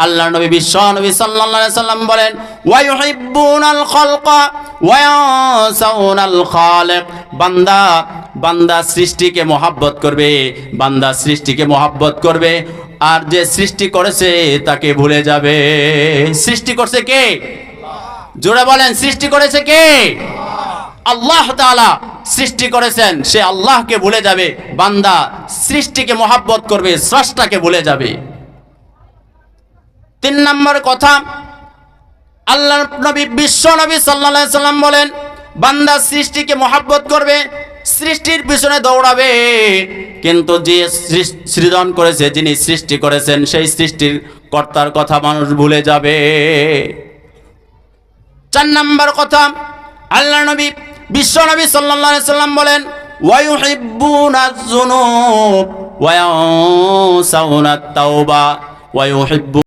আল্লাহর নবী বিশ্ব নবী সাল্লাল্লাহু আলাইহি সাল্লাম বলেন, ওয়া ইউহিব্বুনাল খালকা ওয়া ইয়ানসাউনাল খালিক। বান্দা সৃষ্টিকে মহব্বত করবে, বান্দা সৃষ্টিকে মহব্বত করবে, আর যে সৃষ্টি করেছে তাকে ভুলে যাবে। সৃষ্টি করছে কে? জোরে বলেন, সৃষ্টি করেছে কে? আল্লাহ তাআলা সৃষ্টি করেছেন, সে আল্লাহকে ভুলে যাবে। বান্দা সৃষ্টিকে মহব্বত করবে, স্রষ্টাকে ভুলে যাবে। 3 নম্বর কথা, আল্লাহর নবী বিশ্ব নবী সাল্লাল্লাহু আলাইহি সাল্লাম বলেন, বান্দা সৃষ্টিকে মহব্বত করবে, সৃষ্টির পিছনে দৌড়াবে, কিন্তু যে সৃজন করেছে, যিনি সৃষ্টি করেছেন, সেই সৃষ্টির কর্তার কথা মানুষ ভুলে যাবে। 4 নম্বর কথা, আল্লাহর নবী বিশ্ব নবী সাল্লাল্লাহু আলাইহি সাল্লাম বলেন, ওয়া ইউহিব্বুনাজ যুনুব ওয়া ইয়ানসাউনাত তাওবা ওয়া ইউহিব্বু